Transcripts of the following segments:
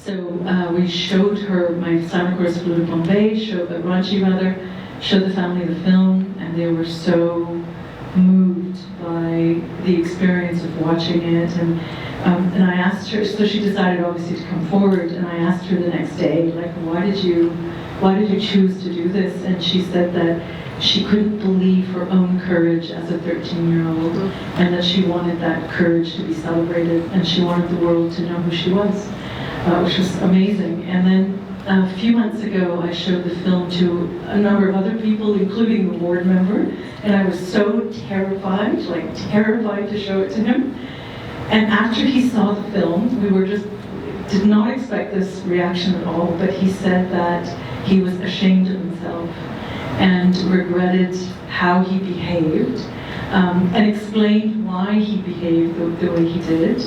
So we showed her, my Santa Cruz flew to Bombay, Ranchi rather, showed the family the film, and they were so moved by the experience of watching it. And I asked her, so she decided obviously to come forward, and I asked her the next day, like, why did you choose to do this? And she said that she couldn't believe her own courage as a 13-year-old, and that she wanted that courage to be celebrated, and she wanted the world to know who she was, which was amazing. And then a few months ago, I showed the film to a number of other people, including the board member, and I was so terrified, like terrified to show it to him. And after he saw the film, did not expect this reaction at all, but he said that he was ashamed of himself and regretted how he behaved, and explained why he behaved the way he did.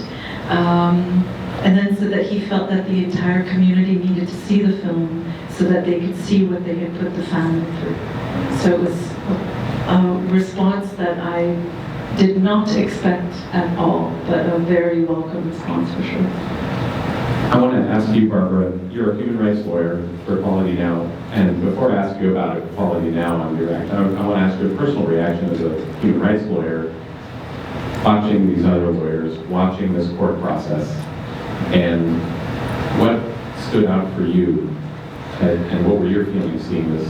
And then said that he felt that the entire community needed to see the film so that they could see what they had put the family through. So it was a response that I did not expect at all, but a very welcome response for sure. I want to ask you, Barbara, you're a human rights lawyer for Equality Now, and before I ask you about Equality Now on your act, I want to ask you a personal reaction as a human rights lawyer, watching these other lawyers, watching this court process, and what stood out for you, and what were your feelings seeing this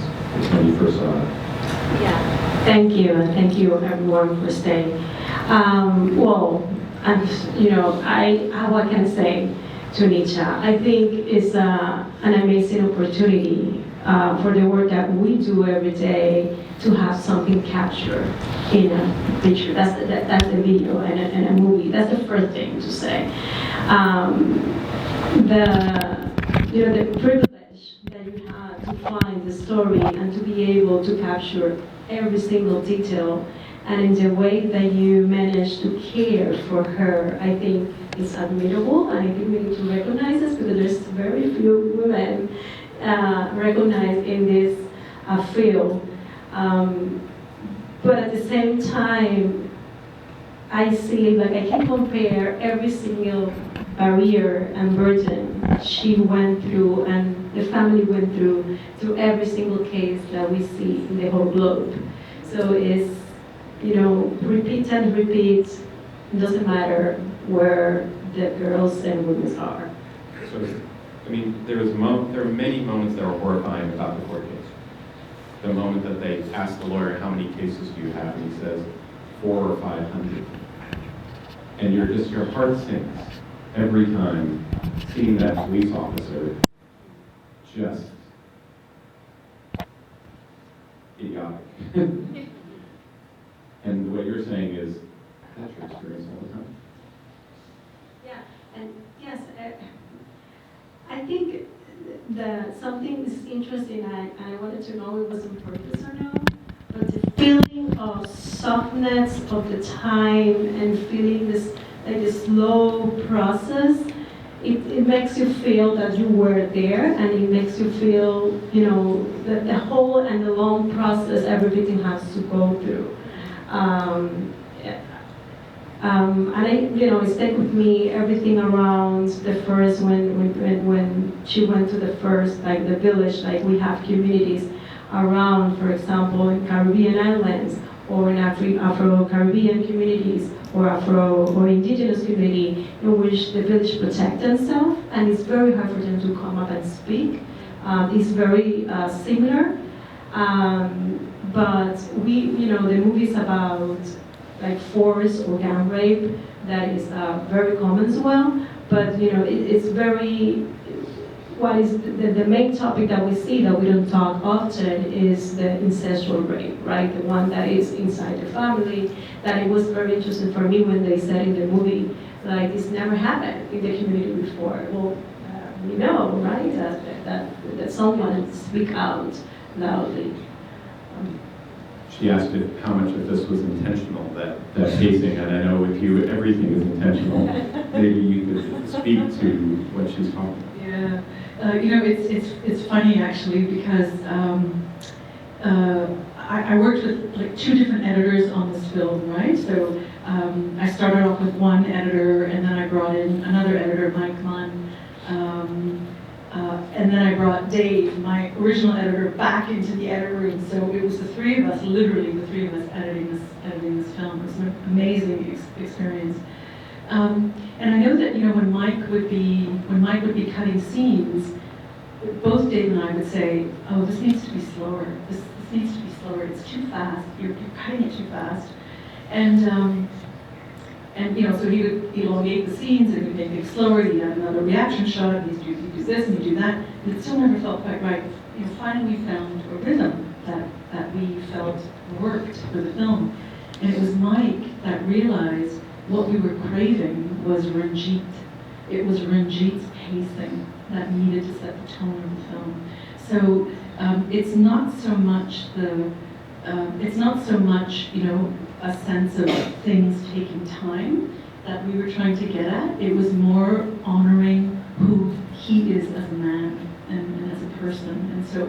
when you first saw it? Yeah, thank you, and thank you everyone for staying. What can I say to Nisha? I think it's an amazing opportunity for the work that we do every day to have something captured in a picture. That's the video and a movie. That's the first thing to say. The privilege that you have to find the story and to be able to capture every single detail, and in the way that you manage to care for her, I think is admirable, and I think we need to recognize this because there's very few women recognized in this field. But at the same time, I see, like, I can compare every single barrier and burden she went through and the family went through every single case that we see in the whole globe. So it's, repeat and repeat, doesn't matter where the girls and women are. So, there are many moments that are horrifying about the court case. The moment that they ask the lawyer, how many cases do you have? And he says, 400 or 500. And your heart sinks every time seeing that police officer just idiotic. And what you're saying is, that's your experience all the time. Yeah, and yes, I think something is interesting, and I wanted to know if it was on purpose or not, but the feeling of softness of the time and feeling this slow process, it makes you feel that you were there, and it makes you feel, the whole and the long process everything has to go through. And it stayed with me, everything around the first, when she went to the first, like the village, like we have communities around, for example, in Caribbean islands, or in Afro-Caribbean communities, or Afro or indigenous community, in which the village protect themselves, and it's very hard for them to come up and speak. It's very similar, but the movie is about like forced or gang rape that is very common as well. But it's very, what is the main topic that we see that we don't talk often is the incestual rape, right? The one that is inside the family. That it was very interesting for me when they said in the movie, like, it's never happened in the community before. Well, we know, right? That someone speak out loudly. She asked how much of this was intentional, that pacing, and I know with you everything is intentional. Maybe you could speak to what she's talking about. Yeah, it's funny actually, because I worked with like 2 different editors on this film, right? So I started off with one editor, and then I brought in another editor, Mike Munn, And then I brought Dave, my original editor, back into the edit room. So it was the three of us, literally the three of us, editing this film. It was an amazing experience. And I know that when Mike would be cutting scenes, both Dave and I would say, "Oh, this needs to be slower. This needs to be slower. It's too fast. You're cutting it too fast." And so he would elongate the scenes and he'd make it slower. He'd add another reaction shot. He'd do this and he'd do that. And it still never felt quite right. Finally we found a rhythm that we felt worked for the film. And it was Mike that realized what we were craving was Ranjit. It was Ranjit's pacing that needed to set the tone of the film. So it's not so much a sense of things taking time that we were trying to get at. It was more honoring who he is as a man and as a person. And so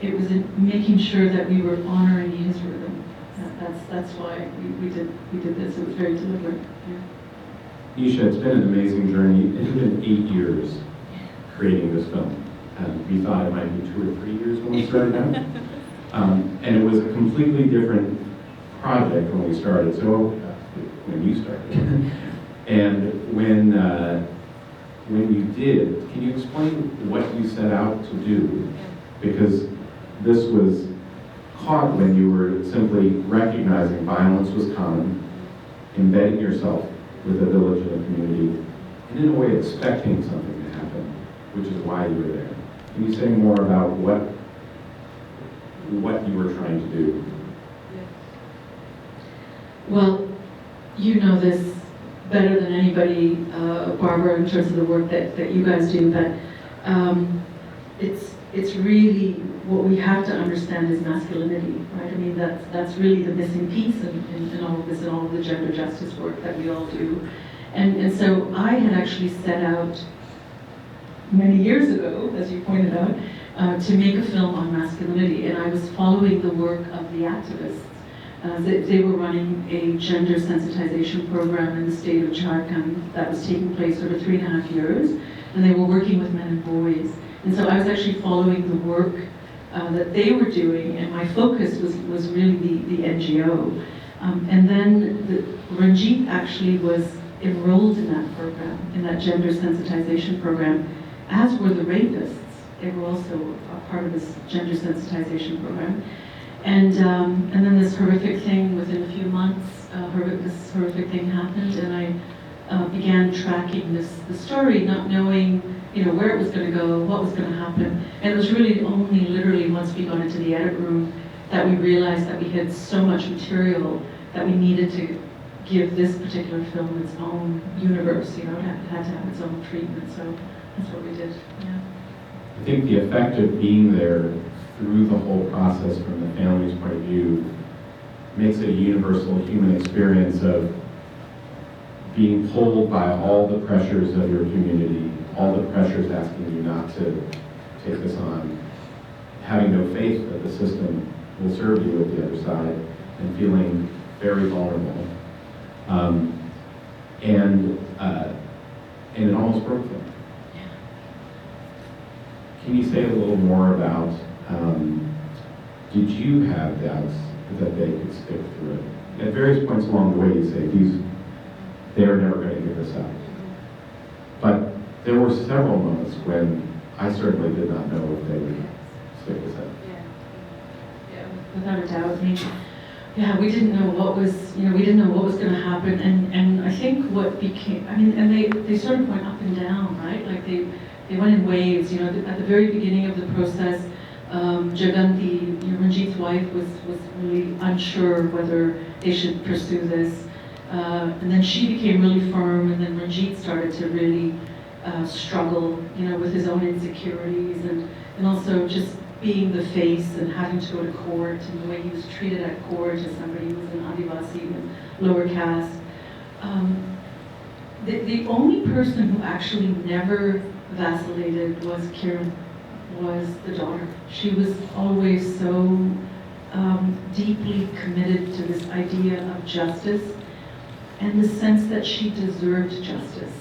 it was in making sure that we were honoring his rhythm. That's why we did this. It was very deliberate. Yeah. Nisha, it's been an amazing journey. It's been 8 years creating this film. We thought it might be 2 or 3 years when we started out. And it was a completely different project when we started, so when you started. And when you did, can you explain what you set out to do? Because this was caught when you were simply recognizing violence was common, embedding yourself with a village and a community, and in a way expecting something to happen, which is why you were there. Can you say more about what you were trying to do? Well, you know this better than anybody, Barbara, in terms of the work that you guys do, but it's really what we have to understand is masculinity, right? I mean, that's really the missing piece in all of this and all of the gender justice work that we all do. And so I had actually set out many years ago, as you pointed out, to make a film on masculinity, and I was following the work of the activists. They were running a gender sensitization program in the state of Jharkhand that was taking place over 3.5 years, and they were working with men and boys. And so I was actually following the work that they were doing, and my focus was really the NGO. And then Ranjit actually was enrolled in that program, in that gender sensitization program, as were the rapists. They were also a part of this gender sensitization program. And then this horrific thing, within a few months, this horrific thing happened, and I began tracking the story, not knowing where it was going to go, what was going to happen. And it was really only literally once we got into the edit room that we realized that we had so much material that we needed to give this particular film its own universe. It had to have its own treatment. So that's what we did. Yeah. I think the effect of being there through the whole process from the family's point of view makes it a universal human experience of being pulled by all the pressures of your community, all the pressures asking you not to take this on, having no faith that the system will serve you at the other side, and feeling very vulnerable. And it almost broke them. Can you say a little more about, did you have doubts that they could stick through it? At various points along the way you say, they're never going to give this up. But there were several moments when I certainly did not know if they would stick this out. Yeah, without a doubt. I mean, we didn't know what was, we didn't know what was going to happen, and I think what became, and they sort of went up and down, right? Like they went in waves. At the very beginning of the process, Jaganti, Ranjit's wife, was really unsure whether they should pursue this, and then she became really firm, and then Ranjit started to really struggle, with his own insecurities, and also just being the face and having to go to court, and the way he was treated at court as somebody who was an Adivasi and lower caste. The only person who actually never vacillated was Kiran, was the daughter. She was always so deeply committed to this idea of justice and the sense that she deserved justice.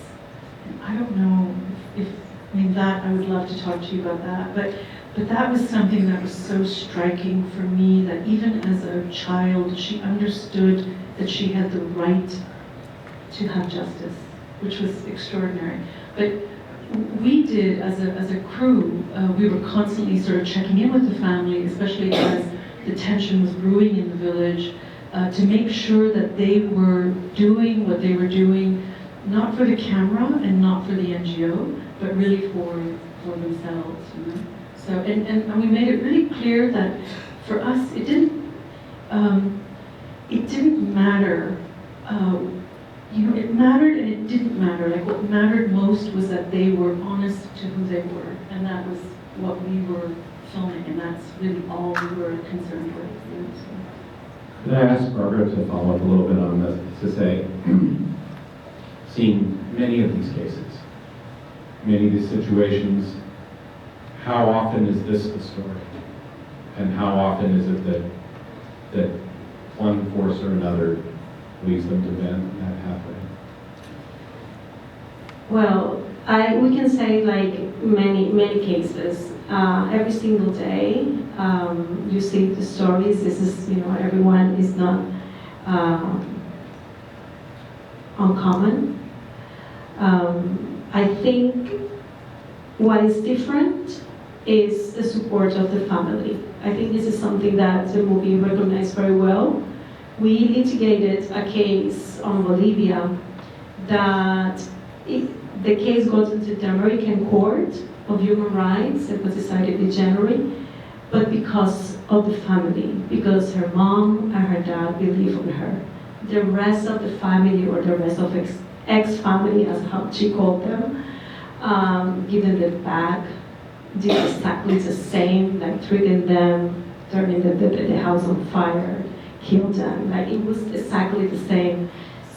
And I don't know if I mean, that, I would love to talk to you about that. But that was something that was so striking for me, that even as a child, she understood that she had the right to have justice, which was extraordinary. But we did, as a crew, we were constantly sort of checking in with the family, especially as the tension was brewing in the village, to make sure that they were doing what they were doing, not for the camera and not for the NGO, but really for themselves, you know? So, and we made it really clear that for us, it didn't matter. You know, it mattered and it didn't matter. Like, what mattered most was that they were honest to who they were, and that was what we were filming, and that's really all we were concerned with. You know, so. Could I ask Barbara to follow up a little bit on this, to say, seeing many of these cases, many of these situations, how often is this the story? And how often is it that one force or another leads them to bend that pathway? Well, we can say like many cases. Every single day, you see the stories. This is, you know, everyone is not uncommon. I think what is different is the support of the family. I think this is something that the movie recognized very well. We litigated a case on Bolivia that the case got into the American Court of Human Rights. It was decided in January, but because of the family, because her mom and her dad believe in her. The rest of the family, or the rest of ex-family, as how she called them, give them the back, did exactly the same, like treating them, turning the house on fire, killed them. Like, it was exactly the same,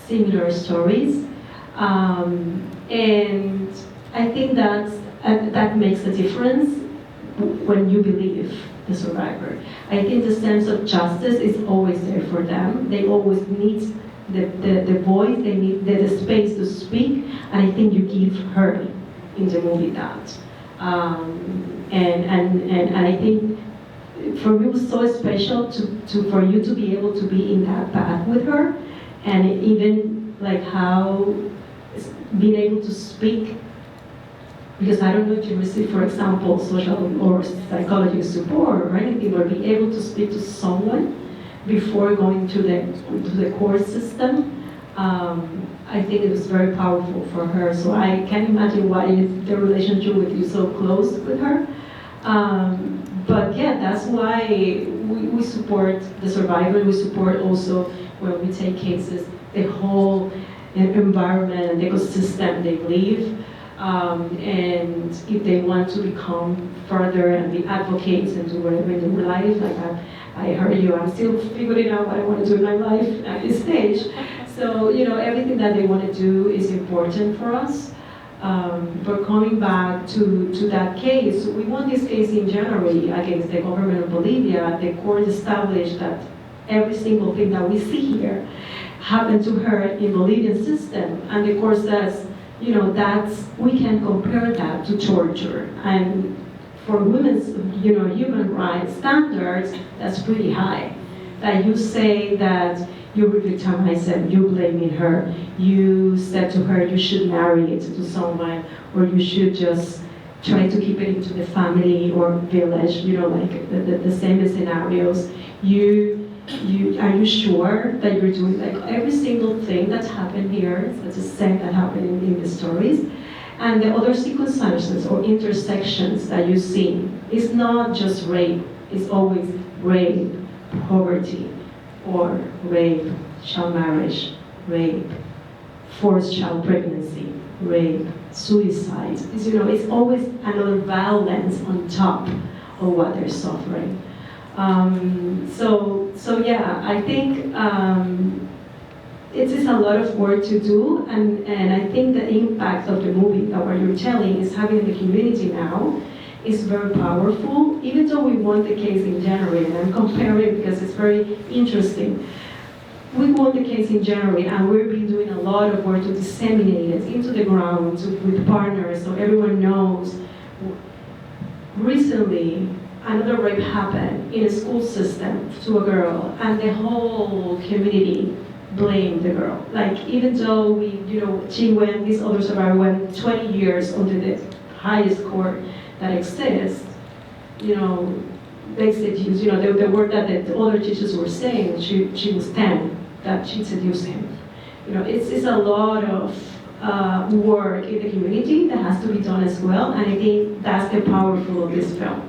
similar stories. And I think that makes a difference when you believe the survivor. I think the sense of justice is always there for them. They always need the voice, they need the space to speak, and I think you give her in the movie that. And I think for me it was so special for you to be able to be in that path with her, and even like how being able to speak, because I don't know if you receive, for example, social or psychology support or anything, or be able to speak to someone before going to the court system. I think it was very powerful for her. So I can't imagine why the relationship with you so close with her. But yeah, that's why we support the survivor. We support also when we take cases, the whole environment and ecosystem they live. And if they want to become further and be advocates and do whatever in their life, like I heard you, I'm still figuring out what I want to do in my life at this stage. So, you know, everything that they want to do is important for us. But coming back to that case, we won this case in January against the government of Bolivia. The court established that every single thing that we see here happened to her in Bolivian system. And the court says, you know, we can compare that to torture. And for women's, you know, human rights standards, that's pretty high. That you say that you re-victimize them, you blaming her, you said to her you should marry it to someone, or you should just try to keep it into the family or village, you know, like the same scenarios. Are you sure that you're doing, like, every single thing that's happened here, that's the same that happened in the stories, and the other circumstances or intersections that you see, it's not just rape, it's always rape, poverty, or rape, child marriage, rape, forced child pregnancy, rape, suicide. It's always another violence on top of what they're suffering. So yeah, I think it is a lot of work to do, and I think the impact of the movie that what you're telling is having in the community now is very powerful. Even though we won the case in January, and I'm comparing because it's very interesting. we won the case in January, and we've been doing a lot of work to disseminate it into the ground with partners so everyone knows. Recently, another rape happened in a school system to a girl, and the whole community blamed the girl. Like, even though she went, this other survivor went 20 years under the highest court that exists, they seduced, the word that the other teachers were saying, she was 10, that she seduced him. It's a lot of work in the community that has to be done as well, and I think that's the powerful of this film.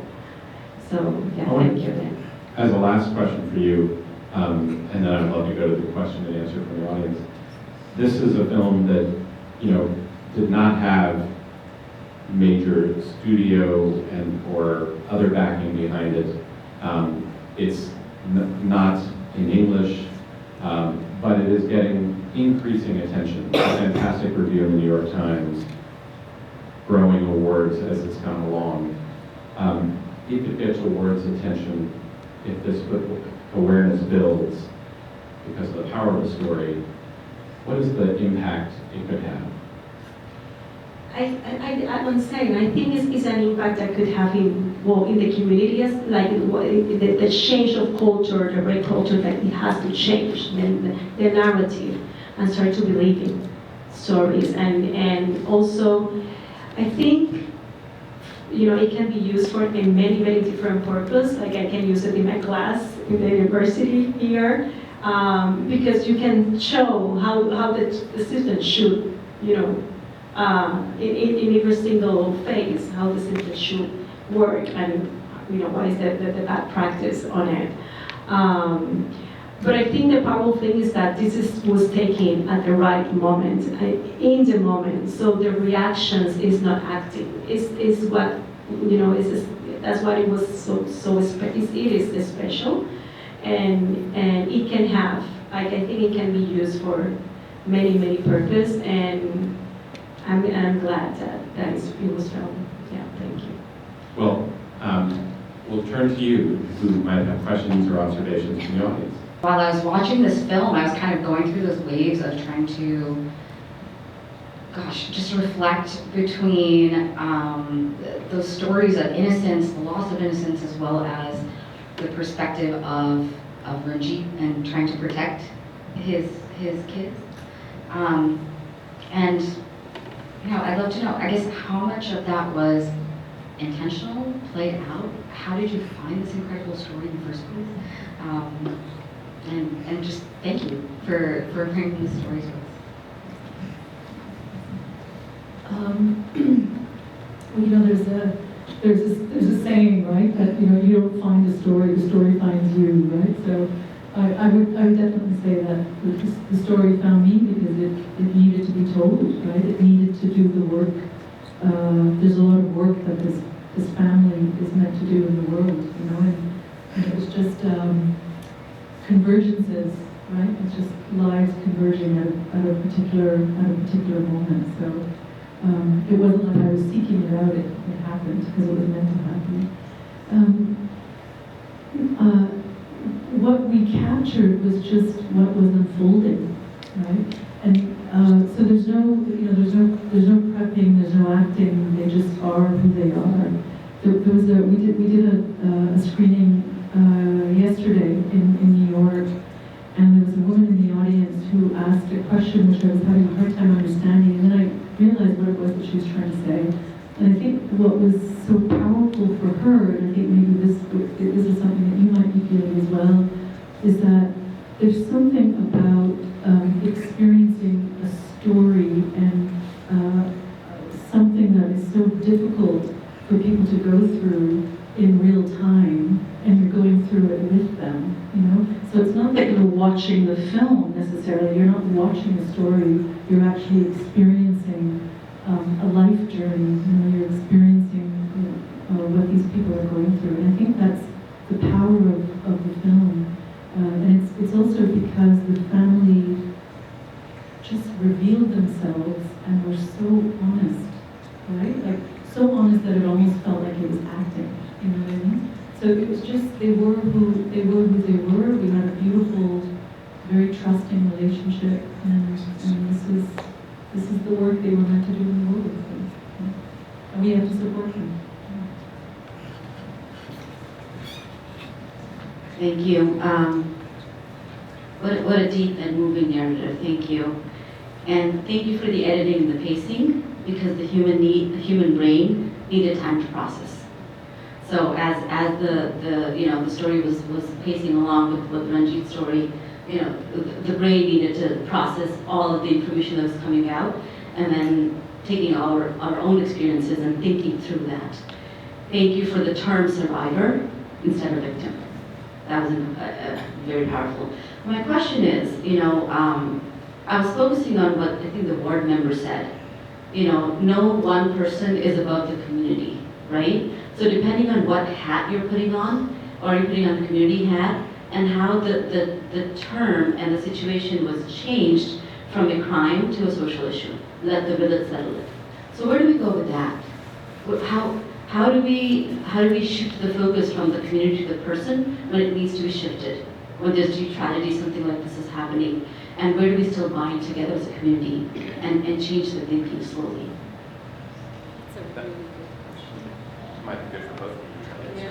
So, yeah, thank you. As a last question for you, and then I'd love to go to the question and answer from the audience. This is a film that, did not have major studio or other backing behind it. It's not in English, but it is getting increasing attention. A fantastic review in the New York Times, growing awards as it's gone along. If it gets awards attention, if this awareness builds because of the power of the story, what is the impact it could have? I'm saying, I think it's an impact that could have in the community, like the change of culture, the rape culture, that it has to change the narrative and start to believe in stories. And also, I think, it can be used for in many, many different purposes. Like, I can use it in my class in the university here, because you can show how the system should, in every single phase, how the system should work, and what is the bad practice on it. But I think the powerful thing is that this was taken at the right moment, in the moment. So the reactions is not acting. Is what that's what it was it is special, and it can have. I think it can be used for many, many purposes, and I'm glad that it was filmed. Yeah, thank you. Well, we'll turn to you, who might have questions or observations from the audience. While I was watching this film, I was kind of going through those waves of trying to, just reflect between those stories of innocence, the loss of innocence, as well as the perspective of Renji and trying to protect his kids. And I'd love to know, I guess, how much of that was intentional, played out? How did you find this incredible story in the first place? And just thank you for bringing this story to us. There's a saying, right, that you don't find the story finds you, right? So I would definitely say that the story found me because it needed to be told, right? It needed to do the work. There's a lot of work that this family is meant to do in the world, and it was just convergences, right? It's just lives converging at a particular moment. So it wasn't like I was seeking it out; it happened because it was meant to happen. What we captured was just what was unfolding, right? And so there's no prepping, there's no acting. They just are who they are. We did a screening yesterday in New York, and there was a woman in the audience who asked a question which I was having a hard time understanding, and then I realized what it was that she was trying to say. And I think what was so powerful for her, and I think maybe this is something that you might be feeling as well, is that there's something about experiencing a story and something that is so difficult for people to go through in real time, and you're going through it with them, So it's not that you're watching the film necessarily, you're not watching a story, you're actually experiencing a life journey, you're experiencing what these people are going through. And I think that's the power of the film. And it's also because the family just revealed themselves and were so honest, right? Like, so honest that it almost felt like it was acting, you know what I mean? So it was just, they were who they were. We had a beautiful very trusting relationship, and this is the work they were meant to do in the world. And we have to support them. Thank you. What a deep and moving narrative. Thank you. And thank you for the editing and the pacing, because the human brain needed time to process. So as the story was pacing along with Ranjit's story, the brain needed to process all of the information that was coming out, and then taking our own experiences and thinking through that. Thank you for the term survivor instead of victim. That was very powerful. My question is, I was focusing on what I think the board member said. No one person is above the community, right? So depending on what hat you're putting on, or you're putting on the community hat, and how the term and the situation was changed from a crime to a social issue. Let the village settle it. So where do we go with that? How do we shift the focus from the community to the person when it needs to be shifted? When there's deep tragedy, something like this is happening, and where do we still bind together as a community and change the thinking slowly? That's a really good question. Might be good for both of you.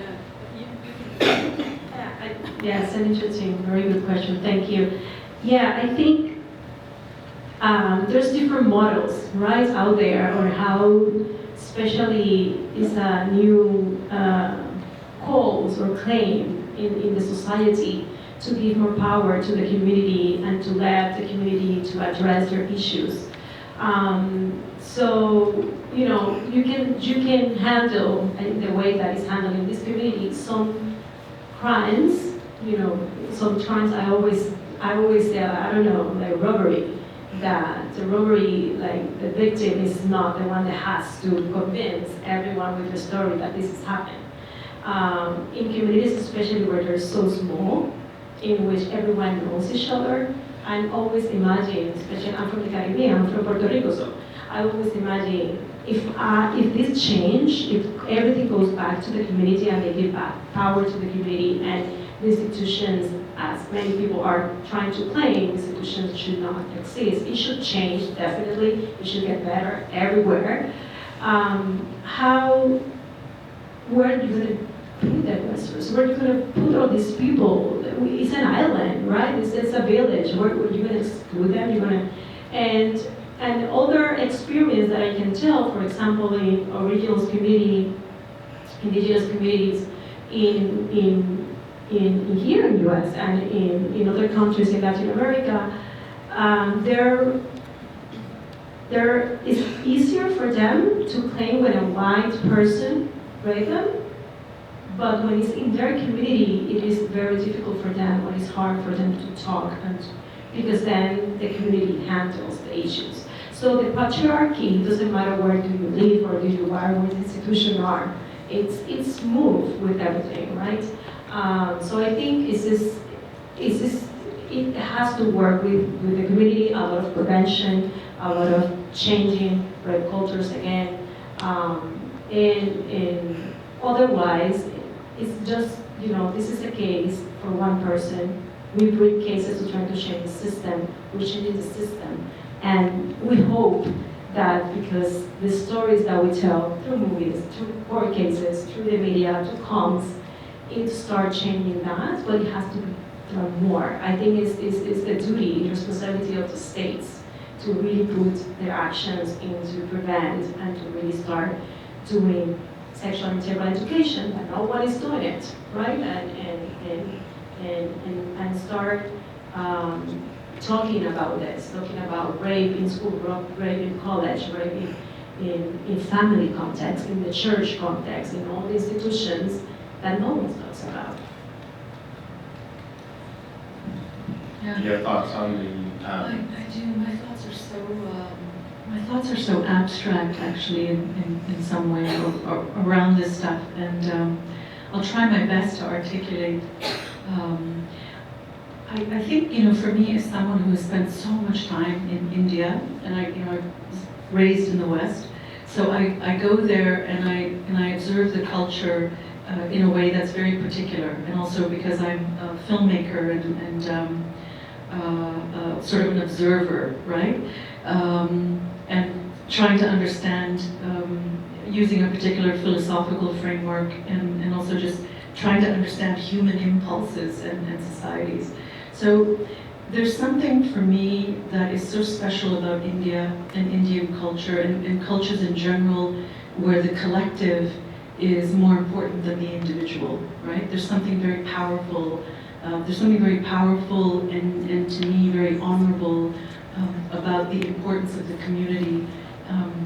Yeah, it's an interesting, very good question. Thank you. Yeah, I think there's different models, right, out there on how, especially is a new calls or claim in the society to give more power to the community and to let the community to address their issues. So you can handle in the way that is handled in this community some crimes. Some crimes I always say, I don't know, like robbery. That the robbery, like the victim is not the one that has to convince everyone with the story that this has happened. In communities, especially where they're so small, in which everyone knows each other, I always imagine, especially I'm from the Caribbean, I'm from Puerto Rico, so I always imagine if this change, if everything goes back to the community and they give back power to the community, and the institutions, as many people are trying to claim, institutions should not exist. It should change, definitely. It should get better everywhere. Where are you going to put the investors? Where are you going to put all these people? It's an island, right? It's a village. Where are you going to exclude them? You're going to, and other experience that I can tell, for example, in indigenous communities in here in the U.S. and in other countries in Latin America, it's easier for them to claim when a white person raped them, but when it's in their community, it is very difficult for them, or it's hard for them to talk, because then the community handles the issues. So the patriarchy, doesn't matter where do you live or where the institutions are, it's moved with everything, right? So I think it has to work with the community, a lot of prevention, a lot of changing rape cultures again, and otherwise it's just, this is a case for one person. We bring cases to try to change the system, we change the system, and we hope that because the stories that we tell through movies, through court cases, through the media, through comms, it start changing that, but it has to be done more. I think it's the duty and responsibility of the states to really put their actions into prevent and to really start doing sexual and integral education, but no one is doing it, right? And start talking about this, talking about rape in school, rape in college, rape in family context, in the church context, in all the institutions that no one talks about. Yeah. Your thoughts on the... I do. My thoughts are so abstract, actually, in some way, or around this stuff, and I'll try my best to articulate. I think, for me, as someone who has spent so much time in India, and I was raised in the West, so I go there and I observe the culture in a way that's very particular, and also because I'm a filmmaker and sort of an observer, right? And trying to understand, using a particular philosophical framework, and also just trying to understand human impulses and societies. So there's something for me that is so special about India and Indian culture and cultures in general, where the collective is more important than the individual, right? There's something very powerful. There's something very powerful and to me very honorable about the importance of the community,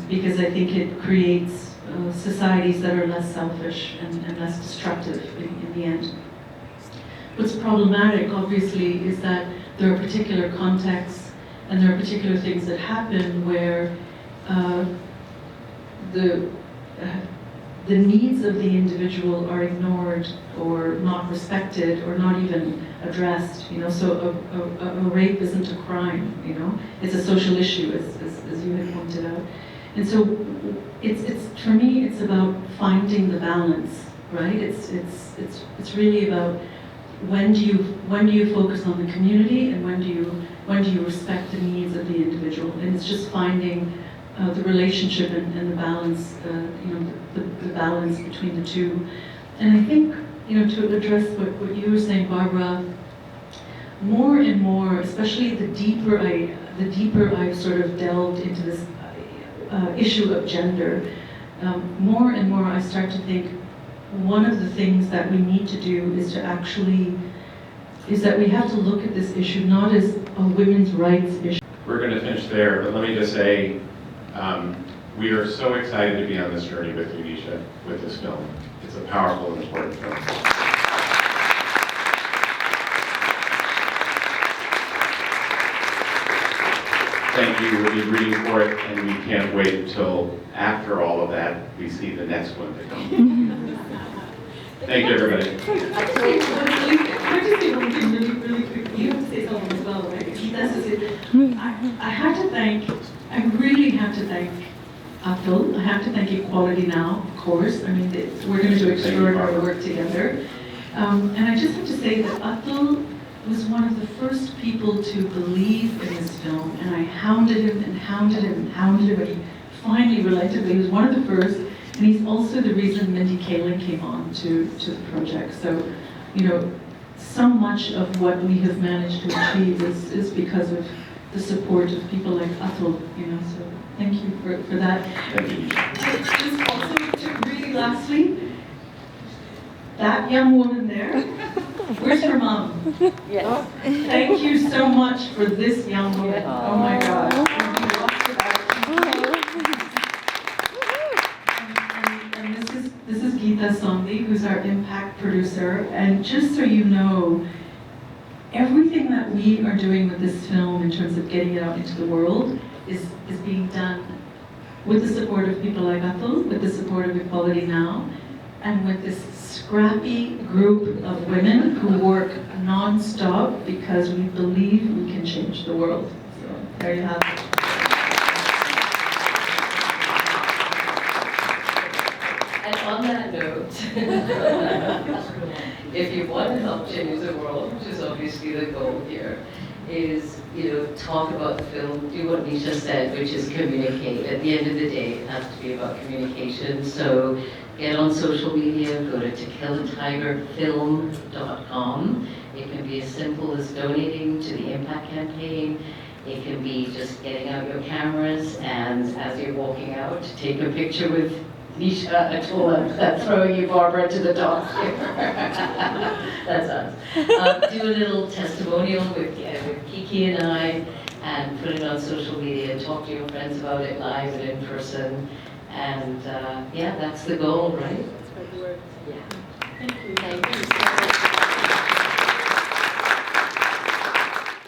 because I think it creates societies that are less selfish and less destructive in the end. What's problematic, obviously, is that there are particular contexts and there are particular things that happen where the needs of the individual are ignored or not respected or not even addressed. You know, so a rape isn't a crime. You know, it's a social issue, as you had pointed out. And so, it's for me, it's about finding the balance, right? It's really about when do you focus on the community and when do you respect the needs of the individual, and it's just finding the relationship and the balance, the balance between the two. And I think, to address what you were saying, Barbara, more and more, especially the deeper I've sort of delved into this issue of gender, more and more I start to think one of the things that we need to do is that we have to look at this issue not as a women's rights issue. We're going to finish there, but let me just say, we are so excited to be on this journey with you, Nisha, with this film. It's a powerful and important film. Thank you. We'll be reading for it, and we can't wait until after all of that, we see the next one to come. Thank you, everybody. Can I just say one thing really quickly? You have to say something as well, right? I really have to thank Atul. I have to thank Equality Now, of course. I mean, we're going to do extraordinary work together. And I just have to say that Atul was one of the first people to believe in this film, and I hounded him and hounded him and hounded him, and he finally relented. He was one of the first, and he's also the reason Mindy Kaling came on to the project. So, so much of what we have managed to achieve is because of the support of people like Atul, so thank you for that. Thank you. Just also, really lastly, that young woman there, where's her mom? Yes. Thank you so much for this young woman. Oh my God. And this is Geeta Sondhi, who's our impact producer. And just so you know, everything that we are doing with this film in terms of getting it out into the world is being done with the support of people like Atul, with the support of Equality Now, and with this scrappy group of women who work non-stop because we believe we can change the world. So there you have it. And on that note, if you want to help change the world, which is obviously the goal here, is, talk about the film, do what Nisha said, which is communicate. At the end of the day, it has to be about communication. So get on social media, go to tokillatigerfilm.com. It can be as simple as donating to the Impact Campaign. It can be just getting out your cameras and as you're walking out, take a picture with Nisha, Atul, I'm throwing you, Barbara, to the dogs here. That's us. Do a little testimonial with Kiki and I, and put it on social media, talk to your friends about it live and in person. And yeah, that's the goal, right? Spread the word. Yeah. Thank you. Thank you so much.